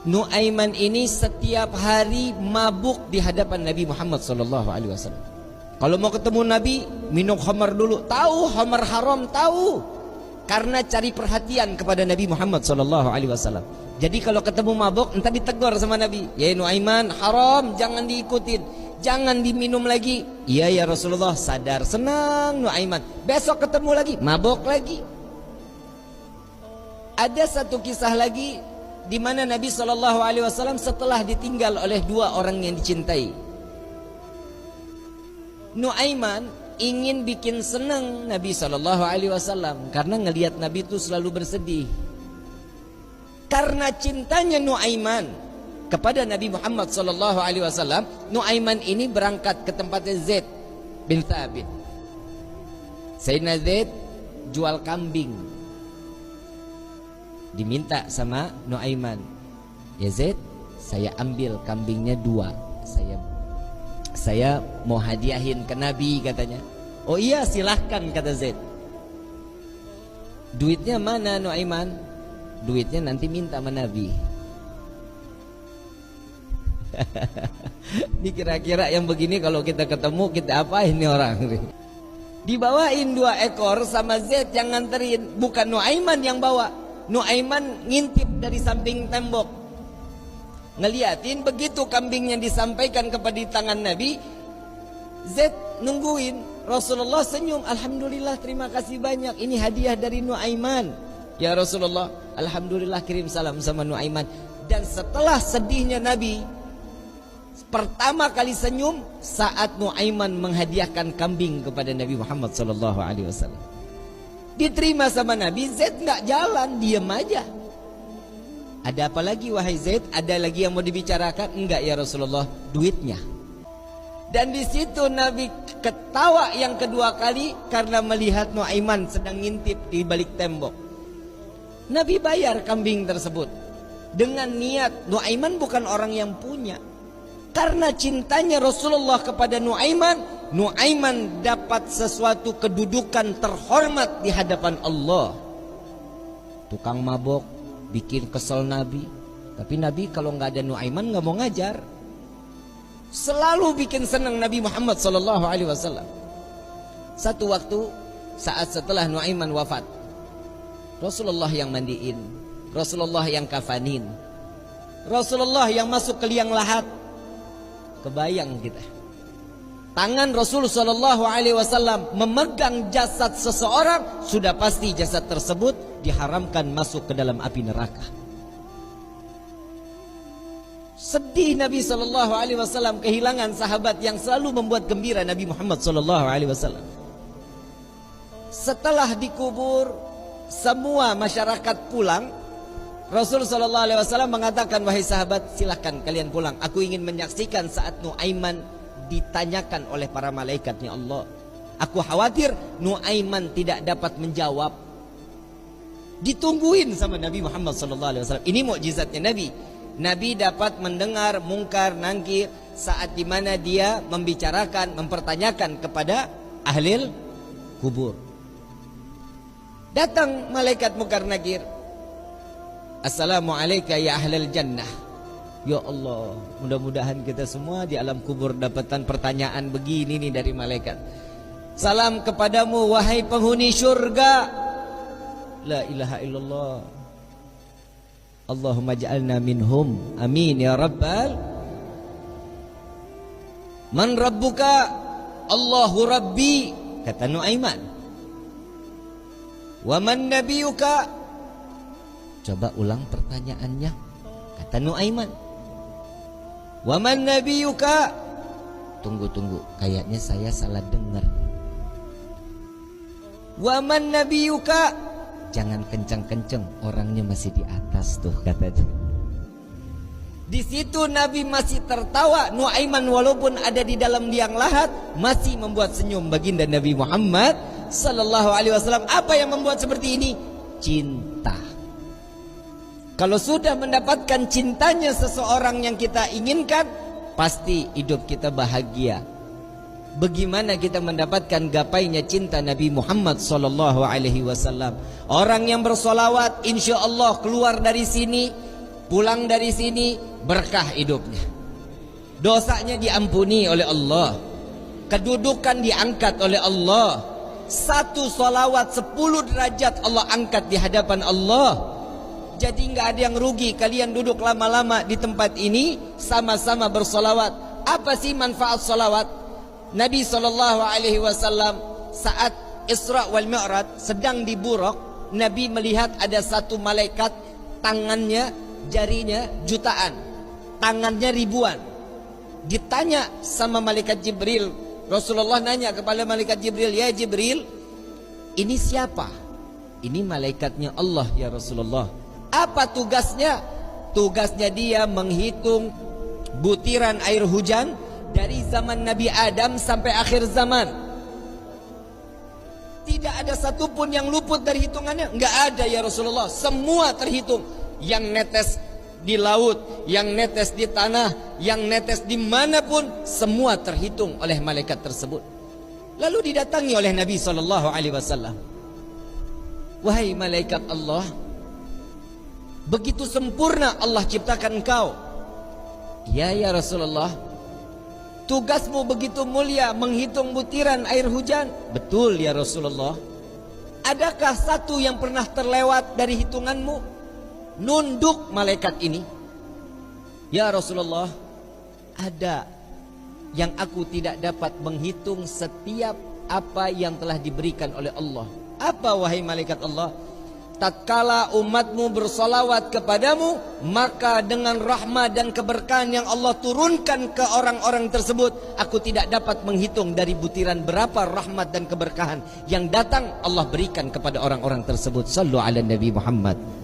Nuaiman ini setiap hari mabuk di hadapan Nabi Muhammad SAW. Kalau mau ketemu Nabi, minum khamar dulu. Tahu khamar haram, tahu. Karena cari perhatian kepada Nabi Muhammad SAW. Jadi kalau ketemu mabuk, entah ditegur sama Nabi. Ya Nuaiman, haram, jangan diikutin, jangan diminum lagi. Iya ya Rasulullah, sadar, senang Nuaiman. Besok ketemu lagi, mabuk lagi. Ada satu kisah lagi di mana Nabi SAW setelah ditinggal oleh dua orang yang dicintai. Nuaiman ingin bikin senang Nabi SAW karena ngelihat Nabi itu selalu bersedih. Karena cintanya Nuaiman kepada Nabi Muhammad SAW, Nuaiman ini berangkat ke tempatnya Zaid bin Thabit. Sayyidina Zaid jual kambing, diminta sama Nuaiman, ya Zaid, saya ambil kambingnya 2, saya mau hadiahin ke Nabi katanya. Oh iya silahkan kata Zaid. Duitnya mana Nuaiman? Duitnya nanti minta sama Nabi. Ini kira-kira yang begini kalau kita ketemu kita apain nih orang? Dibawain 2 ekor sama Zaid yang nganterin, bukan Nuaiman yang bawa. Nuaiman ngintip dari samping tembok, ngeliatin. Begitu kambingnya disampaikan kepada tangan Nabi, Zaid nungguin. Rasulullah senyum, alhamdulillah, terima kasih banyak, ini hadiah dari Nuaiman. Ya Rasulullah, alhamdulillah, kirim salam sama Nuaiman. Dan setelah sedihnya Nabi, pertama kali senyum saat Nuaiman menghadiahkan kambing kepada Nabi Muhammad SAW. Diterima sama Nabi. Zaid nggak jalan, diam aja. Ada apa lagi wahai Zaid? Ada lagi yang mau dibicarakan? Enggak ya Rasulullah, duitnya. Dan di situ Nabi ketawa yang kedua kali karena melihat Nuaiman sedang ngintip di balik tembok. Nabi bayar kambing tersebut dengan niat Nuaiman bukan orang yang punya. Karena cintanya Rasulullah kepada Nuaiman, Nuaiman dapat sesuatu kedudukan terhormat di hadapan Allah. Tukang mabok bikin kesel Nabi, tapi Nabi kalau nggak ada Nuaiman nggak mau ngajar. Selalu bikin senang Nabi Muhammad SAW. Satu waktu saat setelah Nuaiman wafat, Rasulullah yang mandiin, Rasulullah yang kafanin, Rasulullah yang masuk ke liang lahat. Kebayang kita, tangan Rasul SAW memegang jasad seseorang, sudah pasti jasad tersebut diharamkan masuk ke dalam api neraka. Sedih Nabi SAW kehilangan sahabat yang selalu membuat gembira Nabi Muhammad SAW. Setelah dikubur, semua masyarakat pulang. Rasul SAW mengatakan, wahai sahabat, silahkan kalian pulang. Aku ingin menyaksikan saat Nuaiman ditanyakan oleh para malaikatnya Allah. Aku khawatir Nuaiman tidak dapat menjawab. Ditungguin sama Nabi Muhammad SAW. Ini mukjizatnya Nabi. Nabi dapat mendengar mungkar nangkir saat dimana dia membicarakan, mempertanyakan kepada ahli kubur. Datang malaikat mungkar nakir. Assalamualaikum ya ahlal jannah. Ya Allah, mudah-mudahan kita semua di alam kubur dapatkan pertanyaan begini nih dari malaikat. Salam kepadamu wahai penghuni syurga. La ilaha illallah. Allahumma ja'alna minhum. Amin ya rabbal. Man rabbuka? Allahu rabbi, kata Nuaiman. Wa man nabiyuka? Coba ulang pertanyaannya, kata Nuaiman. Wa man nabiyuka? Tunggu, kayaknya saya salah dengar. Wa man nabiyuka? Jangan kencang-kencang, orangnya masih di atas tuh, katanya. Di situ Nabi masih tertawa. Nuaiman walaupun ada di dalam liang lahat masih membuat senyum baginda Nabi Muhammad SAW. Apa yang membuat seperti ini? Cinta. Kalau sudah mendapatkan cintanya seseorang yang kita inginkan, pasti hidup kita bahagia. Bagaimana kita mendapatkan gapainya cinta Nabi Muhammad SAW? Orang yang bersolawat, insya Allah keluar dari sini pulang dari sini berkah hidupnya, dosanya diampuni oleh Allah, kedudukan diangkat oleh Allah. Satu salawat 10 derajat Allah angkat di hadapan Allah. Jadi nggak ada yang rugi kalian duduk lama-lama di tempat ini sama-sama bersolawat. Apa sih manfaat solawat? Nabi SAW saat Isra wal Mi'raj sedang di Buraq, Nabi melihat ada satu malaikat, tangannya, jarinya jutaan, tangannya ribuan. Ditanya sama malaikat Jibril, Rasulullah nanya kepada malaikat Jibril, ya Jibril, ini siapa? Ini malaikatnya Allah ya Rasulullah. Apa tugasnya? Tugasnya dia menghitung butiran air hujan dari zaman Nabi Adam sampai akhir zaman. Tidak ada satupun yang luput dari hitungannya. Enggak ada ya Rasulullah. Semua terhitung. Yang netes di laut, yang netes di tanah, yang netes dimanapun, semua terhitung oleh malaikat tersebut. Lalu didatangi oleh Nabi SAW. Wahai malaikat Allah, begitu sempurna Allah ciptakan engkau. Ya Rasulullah, tugasmu begitu mulia menghitung butiran air hujan. Betul ya Rasulullah. Adakah satu yang pernah terlewat dari hitunganmu? Nunduk malaikat ini, ya Rasulullah, ada yang aku tidak dapat menghitung setiap apa yang telah diberikan oleh Allah. Apa wahai malaikat Allah? Tatkala umatmu bersolawat kepadamu, maka dengan rahmat dan keberkahan yang Allah turunkan ke orang-orang tersebut, aku tidak dapat menghitung dari butiran berapa rahmat dan keberkahan yang datang Allah berikan kepada orang-orang tersebut. Sallu ala Nabi Muhammad